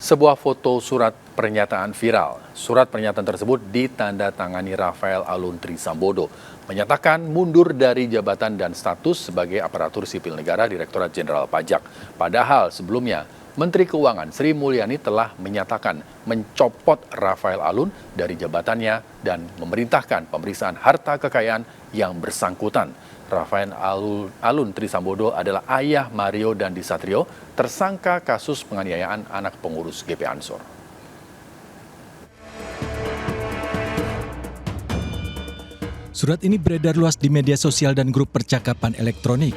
Sebuah foto surat pernyataan viral. Surat pernyataan tersebut ditandatangani Rafael Alun Trisambodo, menyatakan mundur dari jabatan dan status sebagai aparatur sipil negara Direktorat Jenderal Pajak. Padahal sebelumnya, Menteri Keuangan Sri Mulyani telah menyatakan mencopot Rafael Alun dari jabatannya dan memerintahkan pemeriksaan harta kekayaan yang bersangkutan. Rafael Alun Trisambodo adalah ayah Mario Dandi Satrio, tersangka kasus penganiayaan anak pengurus GP Ansor. Surat ini beredar luas di media sosial dan grup percakapan elektronik.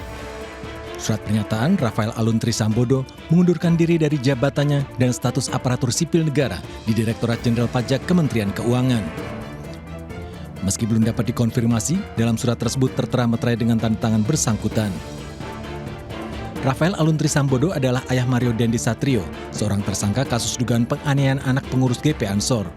Surat pernyataan Rafael Alun Trisambodo mengundurkan diri dari jabatannya dan status aparatur sipil negara di Direktorat Jenderal Pajak Kementerian Keuangan. Meski belum dapat dikonfirmasi, dalam surat tersebut tertera materai dengan tanda tangan bersangkutan. Rafael Alun Trisambodo adalah ayah Mario Dandi Satrio, seorang tersangka kasus dugaan penganiayaan anak pengurus GP Ansor.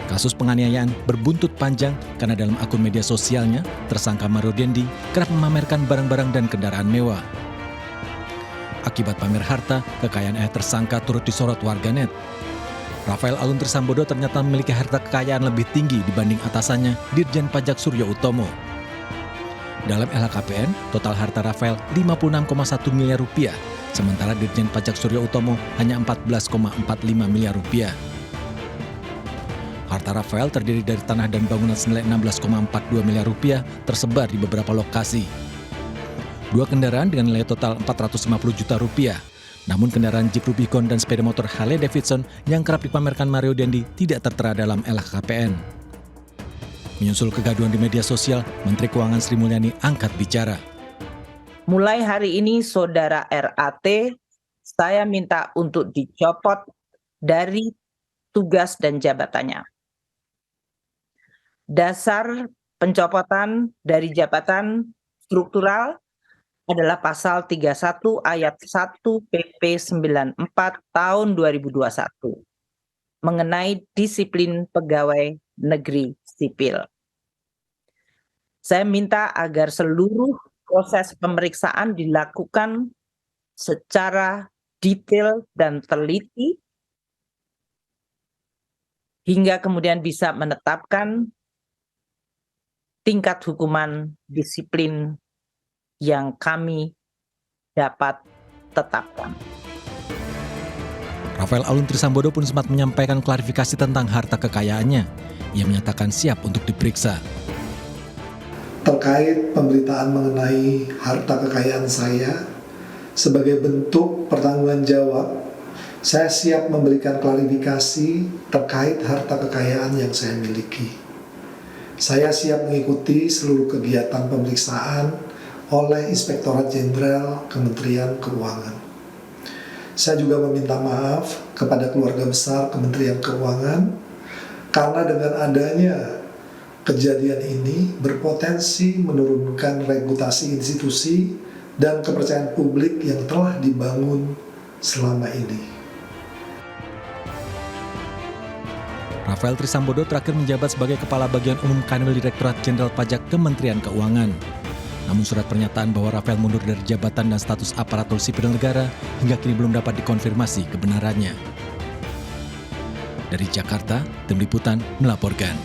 Kasus penganiayaan berbuntut panjang karena dalam akun media sosialnya, tersangka Mario Dandi kerap memamerkan barang-barang dan kendaraan mewah. Akibat pamer harta, kekayaan ayah tersangka turut disorot warganet. Rafael Alun Trisambodo ternyata memiliki harta kekayaan lebih tinggi dibanding atasannya, Dirjen Pajak Suryo Utomo. Dalam LHKPN, total harta Rafael 56,1 miliar rupiah, sementara Dirjen Pajak Suryo Utomo hanya 14,45 miliar rupiah. Harta Rafael terdiri dari tanah dan bangunan senilai 16,42 miliar rupiah tersebar di beberapa lokasi. 2 kendaraan dengan nilai total 450 juta rupiah. Namun kendaraan Jeep Rubicon dan sepeda motor Harley Davidson yang kerap dipamerkan Mario Dandi tidak tertera dalam LHKPN. Menyusul kegaduhan di media sosial, Menteri Keuangan Sri Mulyani angkat bicara. Mulai hari ini Saudara RAT, saya minta untuk dicopot dari tugas dan jabatannya. Dasar pencopotan dari jabatan struktural adalah pasal 31 ayat 1 PP 94 tahun 2021 mengenai disiplin pegawai negeri sipil. Saya minta agar seluruh proses pemeriksaan dilakukan secara detail dan teliti hingga kemudian bisa menetapkan tingkat hukuman disiplin yang kami dapat tetapkan. Rafael Alun Trisambodo pun sempat menyampaikan klarifikasi tentang harta kekayaannya. Ia menyatakan siap untuk diperiksa. Terkait pemberitaan mengenai harta kekayaan saya, sebagai bentuk pertanggungjawaban jawab, saya siap memberikan klarifikasi terkait harta kekayaan yang saya miliki. Saya siap mengikuti seluruh kegiatan pemeriksaan oleh Inspektorat Jenderal Kementerian Keuangan. Saya juga meminta maaf kepada keluarga besar Kementerian Keuangan karena dengan adanya kejadian ini berpotensi menurunkan reputasi institusi dan kepercayaan publik yang telah dibangun selama ini. Rafael Trisambodo terakhir menjabat sebagai Kepala Bagian Umum Kanwil Direktorat Jenderal Pajak Kementerian Keuangan. Namun surat pernyataan bahwa Rafael mundur dari jabatan dan status aparatur sipil negara hingga kini belum dapat dikonfirmasi kebenarannya. Dari Jakarta, Tim Liputan melaporkan.